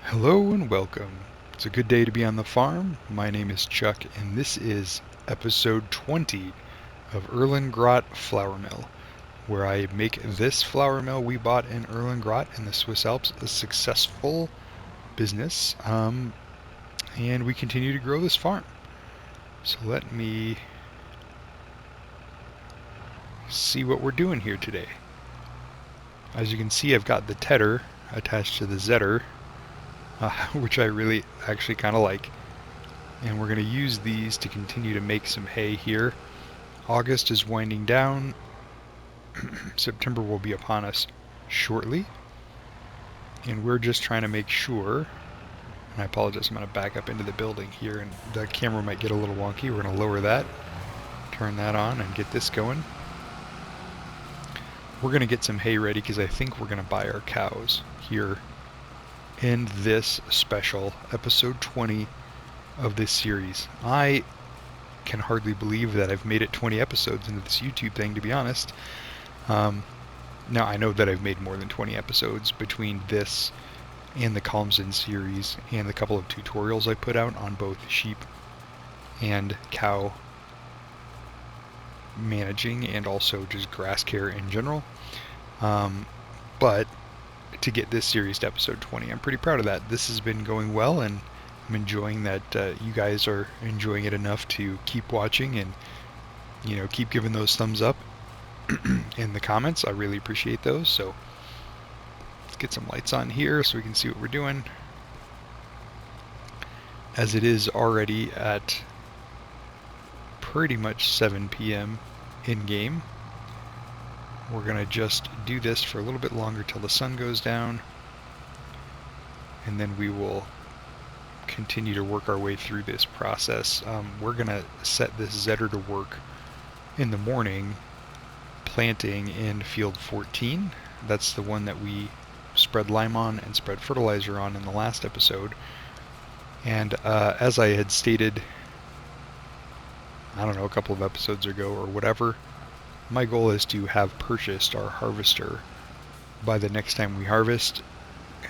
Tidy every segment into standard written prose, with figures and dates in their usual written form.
Hello and welcome. It's a good day to be on the farm. My name is Chuck, and this is episode 20 of Erlengrat Flour Mill, where I make this flour mill we bought in Erlengrat in the Swiss Alps a successful business, and we continue to grow this farm. So let me see what we're doing here today. As you can see, I've got the tedder attached to the zetter, which I really actually kind of like. And we're going to use these to continue to make some hay here. August is winding down. September will be upon us shortly. And we're just trying to make sure, and I apologize, I'm going to back up into the building here, and the camera might get a little wonky. We're going to lower that, turn that on, and get this going. We're going to get some hay ready because I think we're going to buy our cows here in this special episode 20 of this series. I can hardly believe that I've made it 20 episodes into this YouTube thing, to be honest. Now, I know that I've made more than 20 episodes between this and the Calmsden series and the couple of tutorials I put out on both sheep and cow managing and also just grass care in general. But to get this series to episode 20, I'm pretty proud of that. This has been going well, and I'm enjoying that you guys are enjoying it enough to keep watching and, keep giving those thumbs up in the comments. I really appreciate those. So let's get some lights on here so we can see what we're doing. As it is already at pretty much 7 p.m. in game, we're going to just do this for a little bit longer till the sun goes down, and then we will continue to work our way through this process. We're going to set this zetter to work in the morning planting in field 14. That's the one that we spread lime on and spread fertilizer on in the last episode. And as I had stated, I don't know, a couple of episodes ago or whatever, my goal is to have purchased our harvester by the next time we harvest.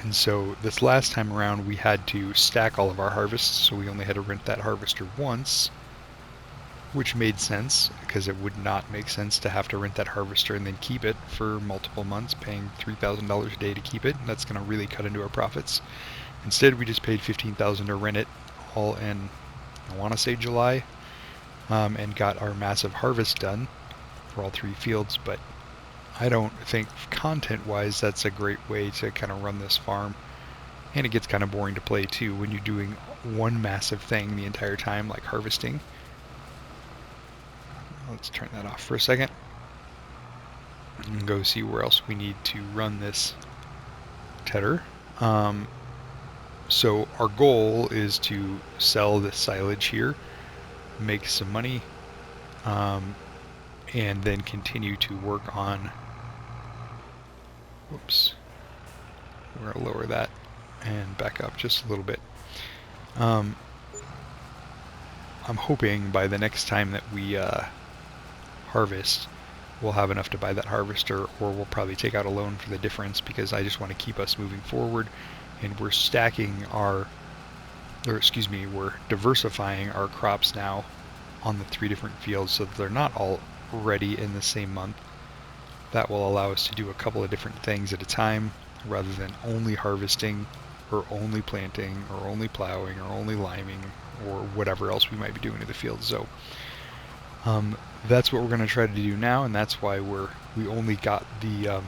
And so this last time around we had to stack all of our harvests, so we only had to rent that harvester once, which made sense because it would not make sense to have to rent that harvester and then keep it for multiple months, paying $3,000 a day to keep it. That's going to really cut into our profits. Instead, we just paid $15,000 to rent it all in, I want to say July, and got our massive harvest done for all three fields. But I don't think content-wise that's a great way to kind of run this farm. And it gets kind of boring to play too when you're doing one massive thing the entire time, like harvesting. Let's turn that off for a second and go see where else we need to run this tedder. So our goal is to sell this silage here, make some money, and then continue to work on, whoops, we're going to lower that and back up just a little bit. I'm hoping by the next time that we harvest, we'll have enough to buy that harvester, or we'll probably take out a loan for the difference, because I just want to keep us moving forward. And we're we're diversifying our crops now on the 3 different fields so that they're not all ready in the same month. That will allow us to do a couple of different things at a time rather than only harvesting or only planting or only plowing or only liming or whatever else we might be doing in the field. So that's what we're going to try to do now, and that's why we only got the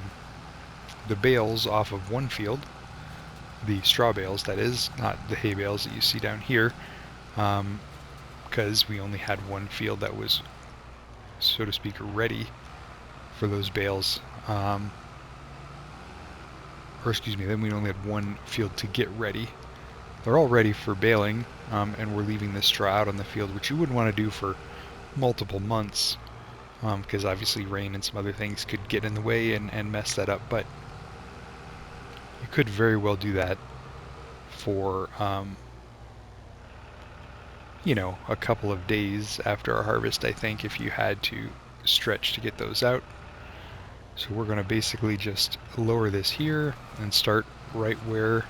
bales off of one field, the straw bales, that is, not the hay bales that you see down here, because we only had one field that was, so to speak, ready for those bales. Then we only had one field to get ready. They're all ready for baling, and we're leaving the straw out on the field, which you wouldn't want to do for multiple months, because obviously rain and some other things could get in the way and mess that up. But you could very well do that for a couple of days after our harvest, I think, if you had to stretch to get those out. So we're going to basically just lower this here and start right where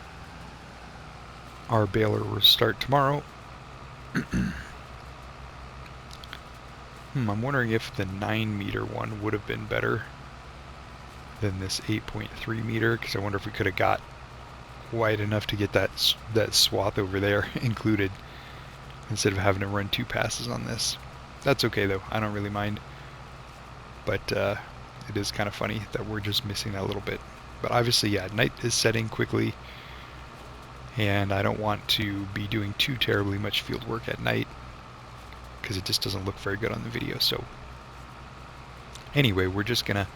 Our baler will start tomorrow. I'm wondering if the 9 meter one would have been better than this 8.3 meter, because I wonder if we could have got wide enough to get that swath over there included instead of having to run 2 passes on this. That's okay though, I don't really mind, but it is kind of funny that we're just missing that little bit. But obviously, yeah, night is setting quickly, and I don't want to be doing too terribly much field work at night because it just doesn't look very good on the video. So anyway, we're just gonna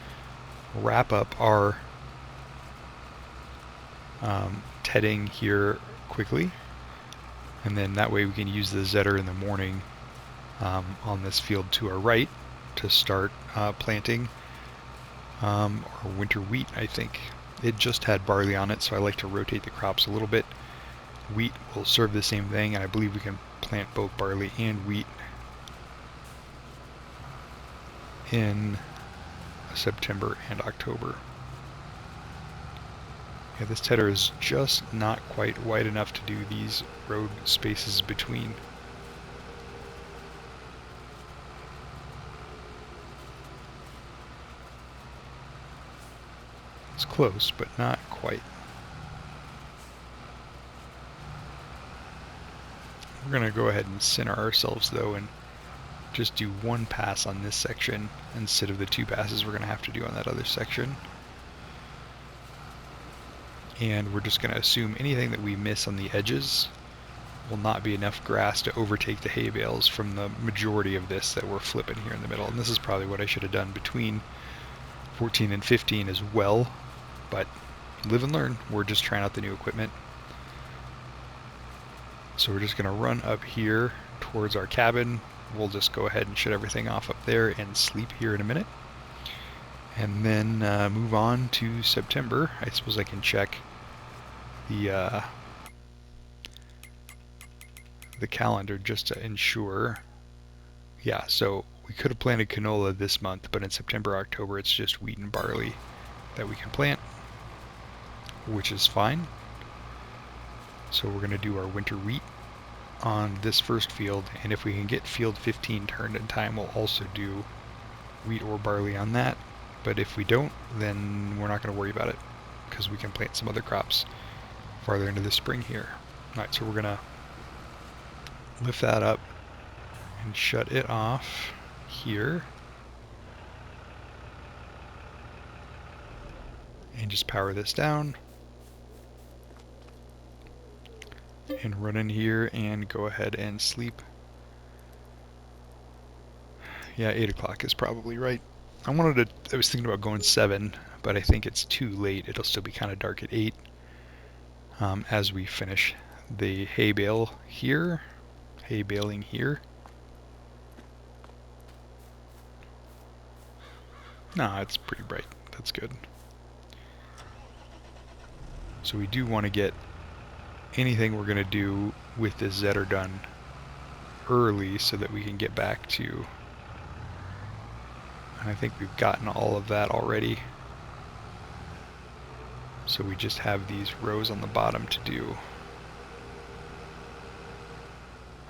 wrap up our tedding here quickly, and then that way we can use the Zetter in the morning on this field to our right to start planting our winter wheat. I think it just had barley on it, so I like to rotate the crops a little bit. Wheat will serve the same thing, and I believe we can plant both barley and wheat in September and October. Yeah, this tedder is just not quite wide enough to do these road spaces between. It's close, but not quite. We're going to go ahead and center ourselves though and just do 1 pass on this section instead of the 2 passes we're going to have to do on that other section. And we're just going to assume anything that we miss on the edges will not be enough grass to overtake the hay bales from the majority of this that we're flipping here in the middle. And this is probably what I should have done between 14 and 15 as well, but live and learn. We're just trying out the new equipment. So we're just going to run up here towards our cabin. We'll just go ahead and shut everything off up there and sleep here in a minute. And then move on to September. I suppose I can check the calendar just to ensure. Yeah, so we could have planted canola this month, but in September, October, it's just wheat and barley that we can plant, which is fine. So we're going to do our winter wheat on this first field, and if we can get field 15 turned in time, we'll also do wheat or barley on that. But if we don't, then we're not going to worry about it because we can plant some other crops farther into the spring here. Alright, so we're going to lift that up and shut it off here. And just power this down. And run in here and go ahead and sleep. Yeah, 8 o'clock is probably right. I was thinking about going 7, but I think it's too late. It'll still be kind of dark at 8 as we finish the hay baling here. No, it's pretty bright. That's good. So we do want to get anything we're going to do with this Zetter done early so that we can get back to, and I think we've gotten all of that already. So we just have these rows on the bottom to do.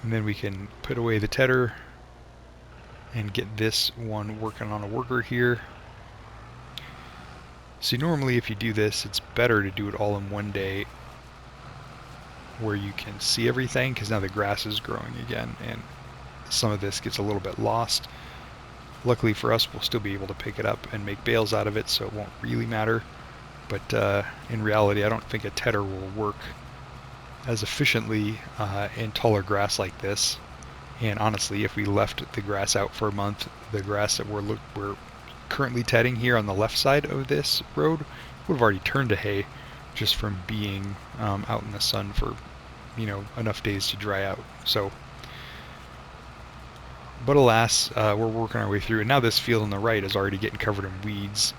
And then we can put away the tedder and get this one working on a worker here. So normally if you do this, it's better to do it all in one day where you can see everything, because now the grass is growing again and some of this gets a little bit lost. Luckily for us, we'll still be able to pick it up and make bales out of it, so it won't really matter. But in reality, I don't think a tedder will work as efficiently in taller grass like this. And honestly, if we left the grass out for a month, the grass that we're currently tedding here on the left side of this road would have already turned to hay just from being out in the sun for, enough days to dry out. So, but alas, we're working our way through, and now this field on the right is already getting covered in weeds,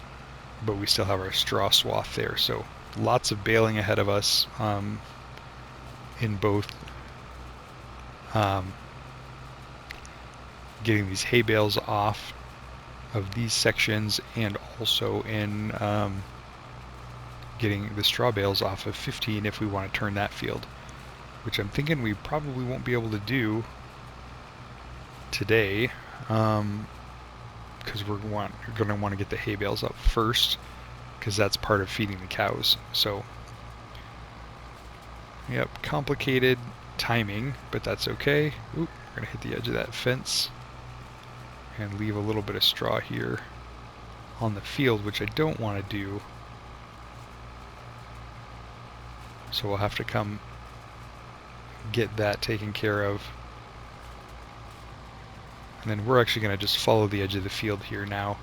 but we still have our straw swath there. So lots of baling ahead of us in both getting these hay bales off of these sections and also in getting the straw bales off of 15 if we want to turn that field. which I'm thinking we probably won't be able to do today, because we're going to want to get the hay bales up first, because that's part of feeding the cows. So, yep, complicated timing, but that's okay. Oop, we're going to hit the edge of that fence and leave a little bit of straw here on the field, which I don't want to do. So we'll have to come get that taken care of. And then we're actually going to just follow the edge of the field here now.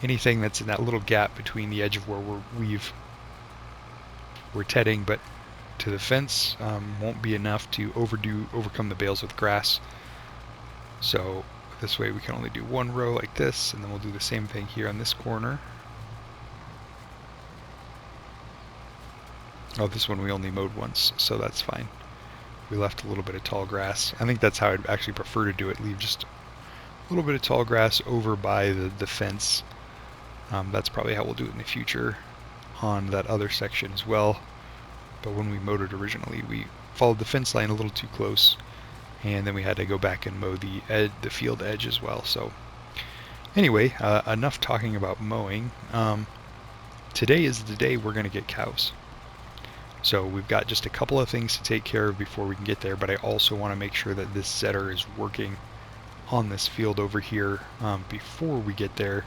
Anything that's in that little gap between the edge of where we're tedding but to the fence won't be enough to overcome the bales with grass. So this way we can only do one row like this, and then we'll do the same thing here on this corner. Oh, this one we only mowed once, so that's fine. We left a little bit of tall grass. I think that's how I'd actually prefer to do it. Leave just a little bit of tall grass over by the fence. That's probably how we'll do it in the future on that other section as well. But when we mowed it originally, we followed the fence line a little too close, and then we had to go back and mow the field edge as well. So anyway, enough talking about mowing. Today is the day we're going to get cows. So we've got just a couple of things to take care of before we can get there, but I also want to make sure that this setter is working on this field over here before we get there,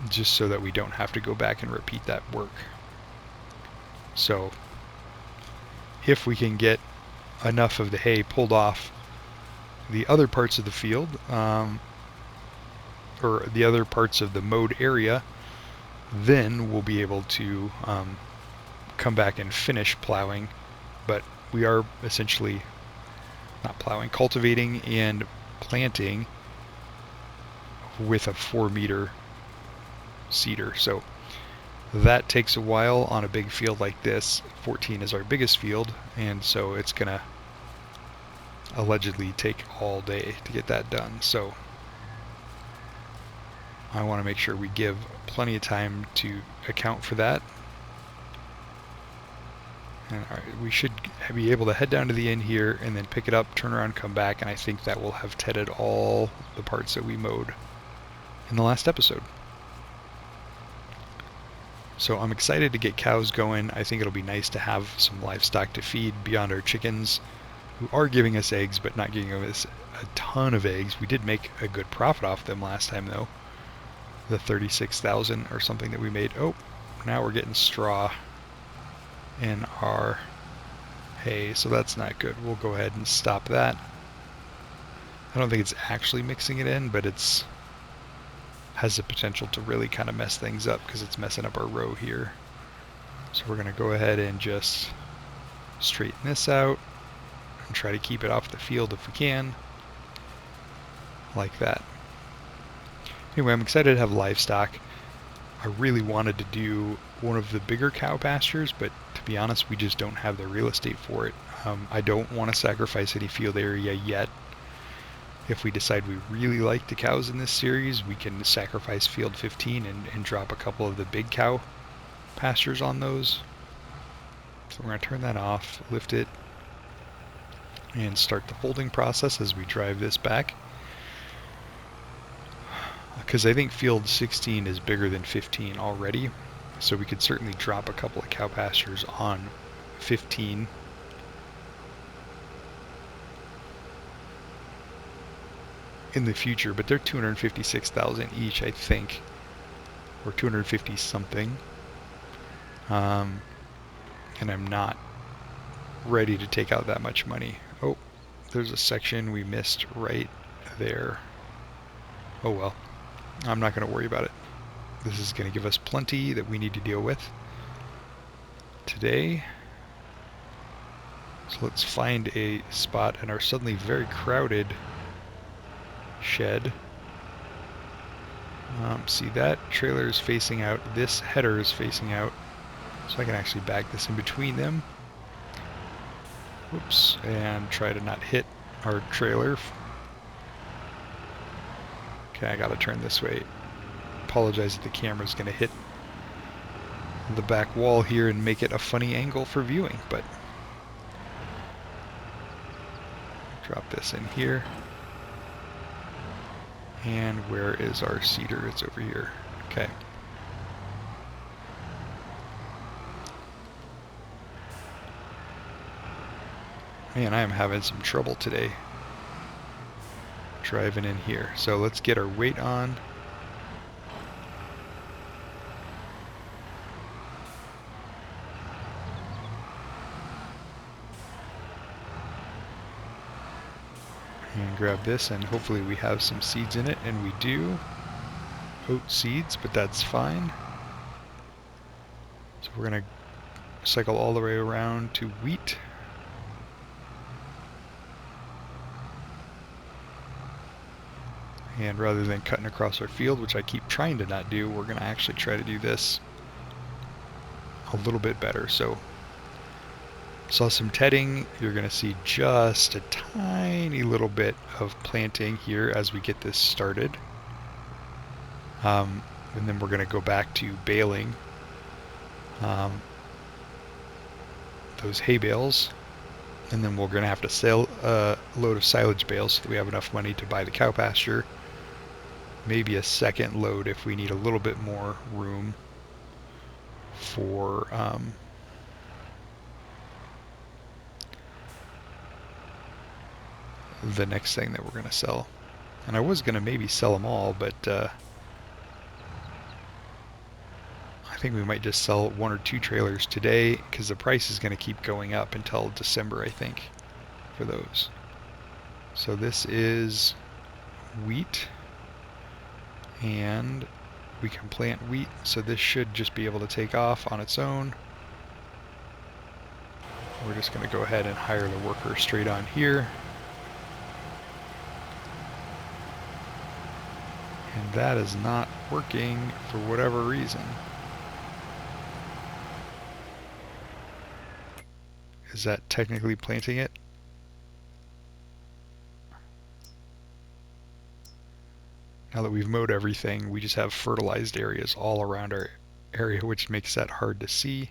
just so that we don't have to go back and repeat that work. So if we can get enough of the hay pulled off the other parts of the field, or the other parts of the mowed area, then we'll be able to come back and finish plowing. But we are essentially not plowing, cultivating and planting with a 4-meter seeder. So that takes a while on a big field like this. 14 is our biggest field, and so it's gonna allegedly take all day to get that done. So I want to make sure we give plenty of time to account for that. And all right, we should be able to head down to the end here and then pick it up, turn around, come back, and I think that will have tedded all the parts that we mowed in the last episode. So I'm excited to get cows going. I think it'll be nice to have some livestock to feed beyond our chickens, who are giving us eggs but not giving us a ton of eggs. We did make a good profit off them last time though. The 36,000 or something that we made. Oh, now we're getting straw in our hay, so that's not good. We'll go ahead and stop that. I don't think it's actually mixing it in, but it's has the potential to really kind of mess things up because it's messing up our row here. So we're going to go ahead and just straighten this out and try to keep it off the field if we can, like that. Anyway, I'm excited to have livestock. I really wanted to do one of the bigger cow pastures, but to be honest, we just don't have the real estate for it. I don't want to sacrifice any field area yet. If we decide we really like the cows in this series, we can sacrifice field 15 and drop a couple of the big cow pastures on those. So we're going to turn that off, lift it, and start the folding process as we drive this back. Because I think field 16 is bigger than 15 already, so we could certainly drop a couple of cow pastures on 15. In the future, but they're 256,000 each, I think, or 250 something. And I'm not ready to take out that much money. Oh, there's a section we missed right there. Oh well. I'm not going to worry about it. This is going to give us plenty that we need to deal with today. So let's find a spot in our suddenly very crowded shed. See, that trailer is facing out. This header is facing out. So I can actually back this in between them. Whoops. And try to not hit our trailer. Okay, I gotta turn this way. Apologize if the camera's gonna hit the back wall here and make it a funny angle for viewing, but drop this in here. And where is our cedar? It's over here. Okay. Man, I am having some trouble today driving in here. So let's get our weight on. And grab this, and hopefully we have some seeds in it, and we do. Oat seeds, but that's fine. So we're going to cycle all the way around to wheat. And rather than cutting across our field, which I keep trying to not do, we're going to actually try to do this a little bit better. So saw some tedding. You're going to see just a tiny little bit of planting here as we get this started. And then we're going to go back to baling those hay bales. And then we're going to have to sell a load of silage bales so that we have enough money to buy the cow pasture. Maybe a second load if we need a little bit more room for the next thing that we're going to sell. And I was going to maybe sell them all, but I think we might just sell 1 or 2 trailers today because the price is going to keep going up until December, I think, for those. So this is wheat, and we can plant wheat, so this should just be able to take off on its own. We're just going to go ahead and hire the worker straight on here. And that is not working for whatever reason. Is that technically planting it? Now that we've mowed everything, we just have fertilized areas all around our area, which makes that hard to see.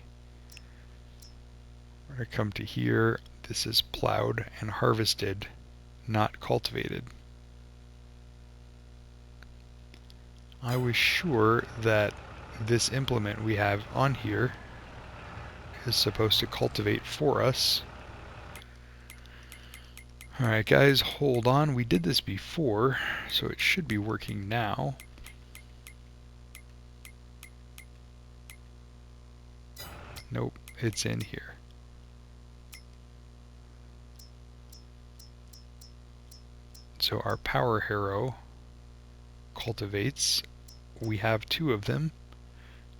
We're going to come to here. This is plowed and harvested, not cultivated. I was sure that this implement we have on here is supposed to cultivate for us. Alright guys, hold on. We did this before, so it should be working now. Nope, it's in here. So our power harrow cultivates. We have 2 of them,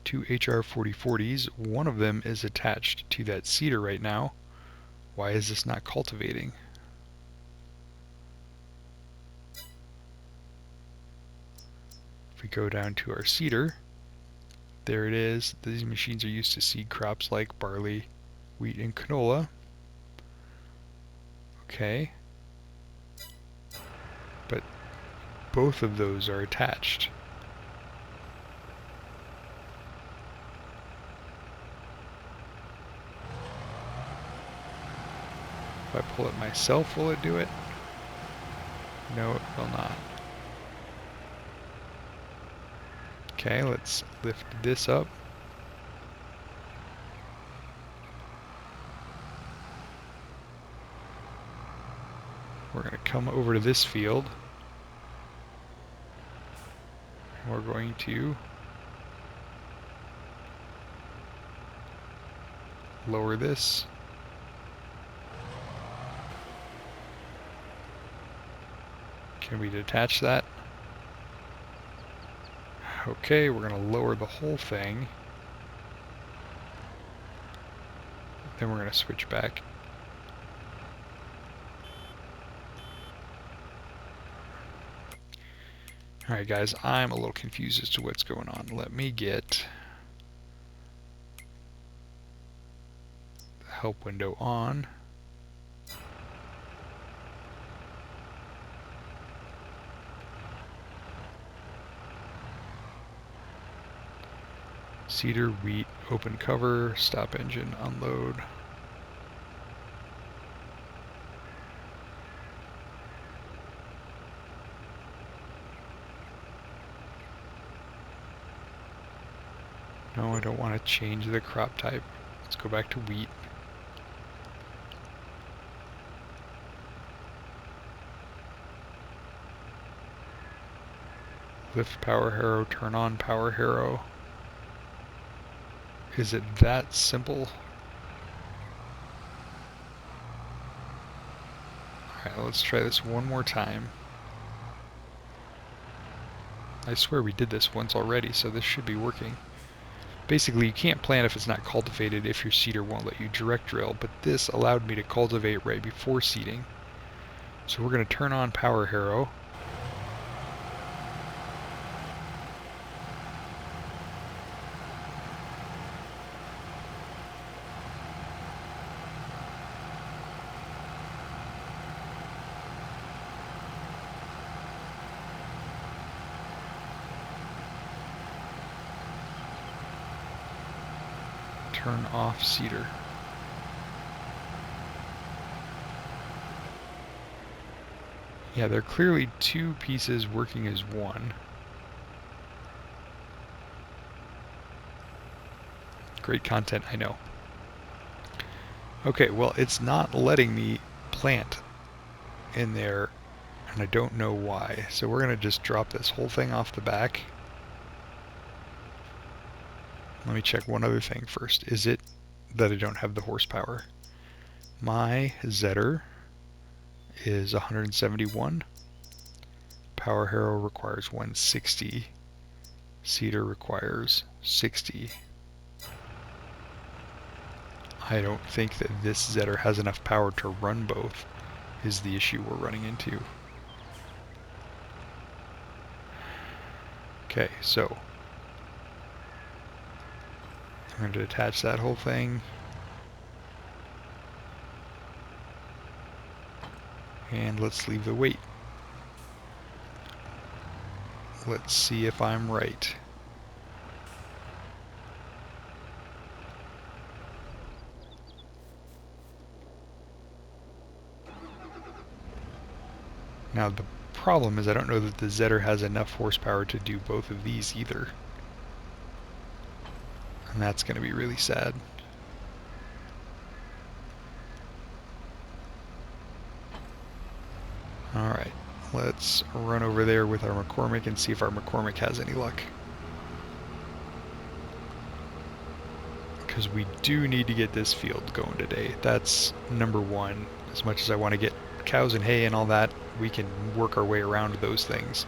2 HR4040s. One of them is attached to that seeder right now. Why is this not cultivating? If we go down to our seeder, there it is. These machines are used to seed crops like barley, wheat, and canola. Okay. But both of those are attached. If I pull it myself, will it do it? No, it will not. Okay, let's lift this up. We're going to come over to this field. And we're going to lower this. Can we detach that? Okay, we're going to lower the whole thing. Then we're going to switch back. Alright guys, I'm a little confused as to what's going on. Let me get the help window on. Cedar, wheat, open cover, stop engine, unload. No, I don't want to change the crop type. Let's go back to wheat. Lift power harrow, turn on power harrow. Is it that simple? Alright, let's try this one more time. I swear we did this once already, so this should be working. Basically, you can't plant if it's not cultivated if your seeder won't let you direct drill, but this allowed me to cultivate right before seeding. So we're going to turn on power harrow. Turn off seeder. Yeah, there are clearly two pieces working as one. Great content, I know. Okay, well, it's not letting me plant in there, and I don't know why. So we're going to just drop this whole thing off the back. Let me check one other thing first. Is it that I don't have the horsepower? My Zetter is 171. Power harrow requires 160. Seeder requires 60. I don't think that this Zetter has enough power to run both, is the issue we're running into. Okay, so I'm going to detach that whole thing. And let's leave the weight. Let's see if I'm right. Now the problem is I don't know that the Zetter has enough horsepower to do both of these either. And that's going to be really sad. Alright, let's run over there with our McCormick and see if our McCormick has any luck. Because we do need to get this field going today. That's number one. As much as I want to get cows and hay and all that, we can work our way around those things.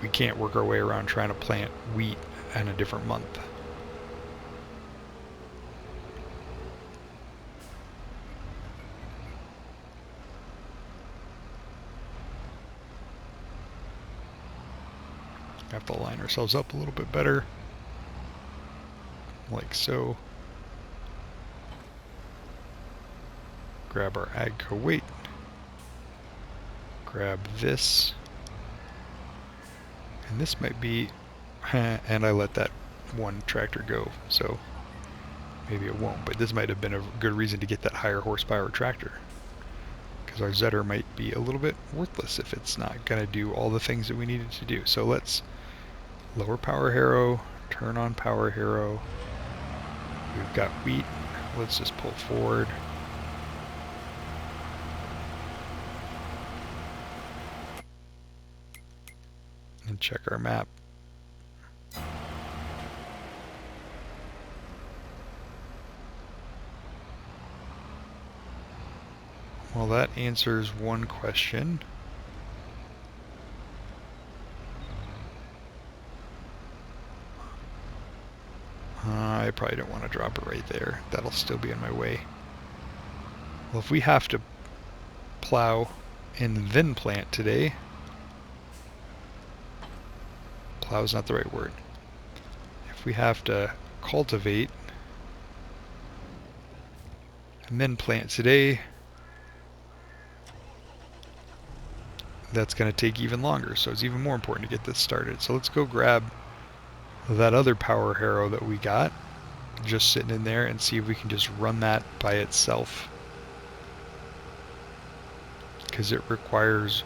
We can't work our way around trying to plant wheat in a different month. Have to line ourselves up a little bit better, like so. Grab our AGCO weight, grab this, and this might be, and I let that one tractor go, so maybe it won't, but this might have been a good reason to get that higher horsepower tractor, because our Zetter might be a little bit worthless if it's not going to do all the things that we needed to do. So let's lower power harrow, turn on power harrow. We've got wheat. Let's just pull forward. And check our map. Well, that answers one question. I probably don't want to drop it right there. That'll still be in my way. Well, if we have to plow and then plant today, plow is not the right word. If we have to cultivate and then plant today, that's going to take even longer, so it's even more important to get this started. So let's go grab that other power harrow that we got, just sitting in there, and see if we can just run that by itself. Because it requires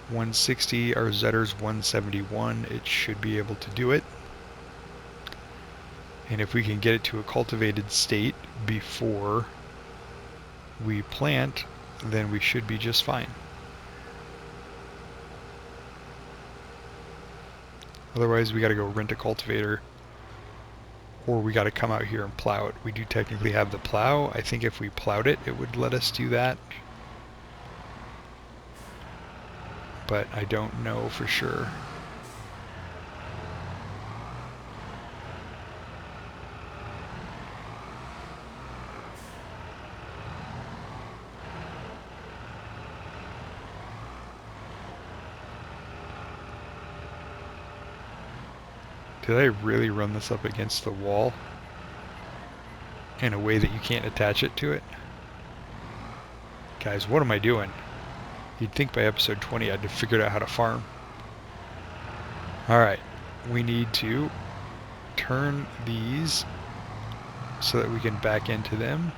160, our Zetter's 171, it should be able to do it. And if we can get it to a cultivated state before we plant, then we should be just fine. Otherwise, we got to go rent a cultivator, or we got to come out here and plow it. We do technically have the plow. I think if we plowed it, it would let us do that. But I don't know for sure. Did I really run this up against the wall in a way that you can't attach it to it? Guys, what am I doing? You'd think by episode 20 I'd have figured out how to farm. Alright, we need to turn these so that we can back into them.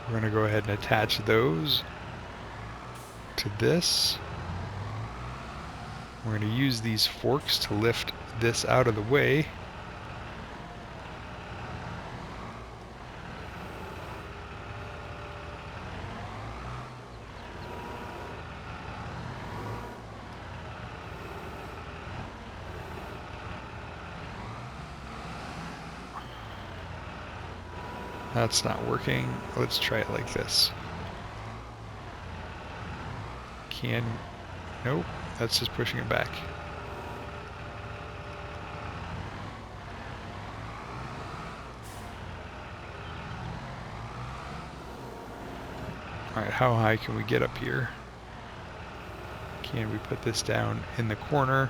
We're going to go ahead and attach those to this. We're going to use these forks to lift this out of the way. That's not working. Let's try it like this. Nope, that's just pushing it back. Alright, how high can we get up here? Can we put this down in the corner?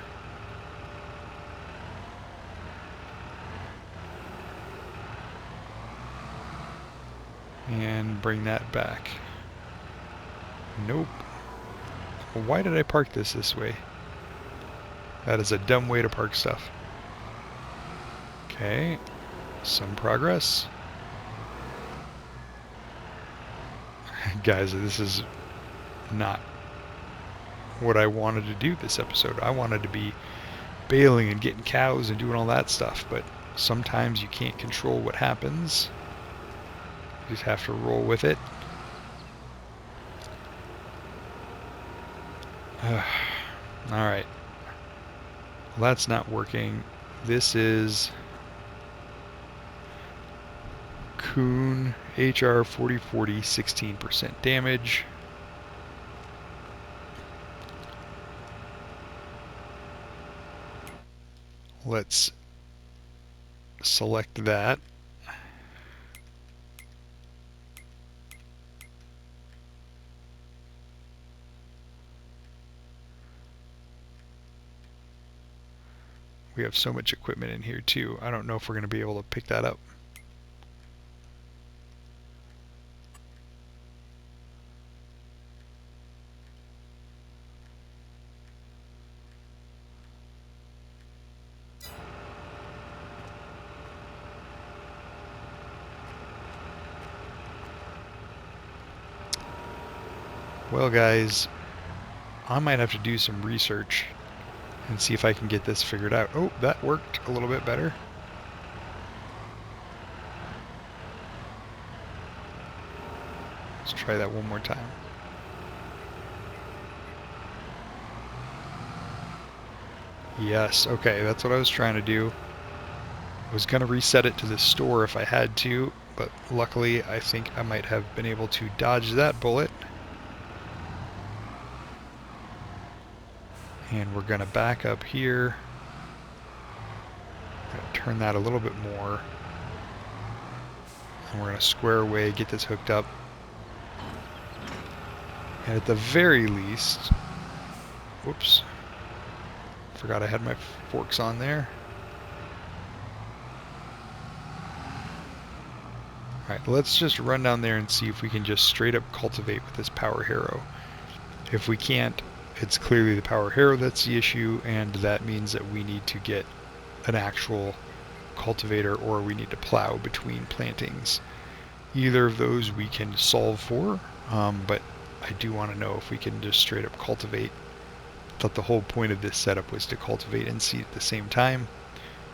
And bring that back. Nope. Well, why did I park this way? That is a dumb way to park stuff. Okay, some progress. Guys, this is not what I wanted to do this episode. I wanted to be baling and getting cows and doing all that stuff, but sometimes you can't control what happens. You just have to roll with it. Alright. Well, that's not working. This is Coon HR 4040, 16% damage. Let's select that. We have so much equipment in here too. I don't know if we're going to be able to pick that up. Well, guys, I might have to do some research and see if I can get this figured out. Oh, that worked a little bit better. Let's try that one more time. Yes, okay, that's what I was trying to do. I was going to reset it to the store if I had to, but luckily I think I might have been able to dodge that bullet. And we're going to back up here. Turn that a little bit more. And we're going to square away, get this hooked up. And at the very least, whoops, forgot I had my forks on there. Alright, let's just run down there and see if we can just straight up cultivate with this power harrow. If we can't, it's clearly the power harrow that's the issue, and that means that we need to get an actual cultivator, or we need to plow between plantings. Either of those we can solve for, but I do want to know if we can just straight up cultivate. I thought the whole point of this setup was to cultivate and seed at the same time,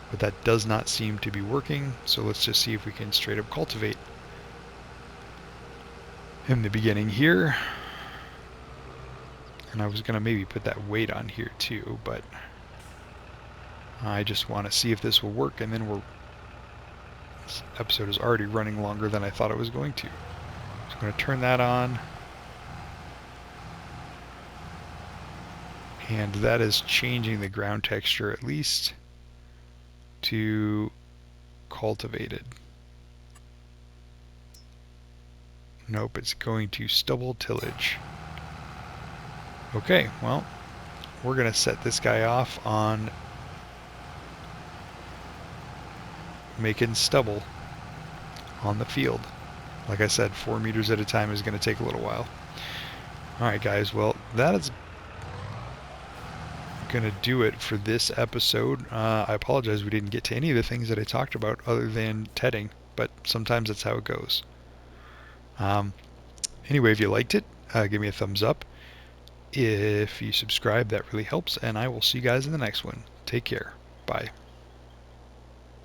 but that does not seem to be working, so let's just see if we can straight up cultivate in the beginning here. And I was going to maybe put that weight on here too, but I just want to see if this will work, and then this episode is already running longer than I thought it was going to. So I'm going to turn that on. And that is changing the ground texture at least to cultivated. Nope, it's going to stubble tillage. Okay, well, we're going to set this guy off on making stubble on the field. Like I said, 4 meters at a time is going to take a little while. Alright guys, well, that is going to do it for this episode. I apologize we didn't get to any of the things that I talked about other than tedding, but sometimes that's how it goes. Anyway, if you liked it, give me a thumbs up. If you subscribe, that really helps, and I will see you guys in the next one. Take care. Bye.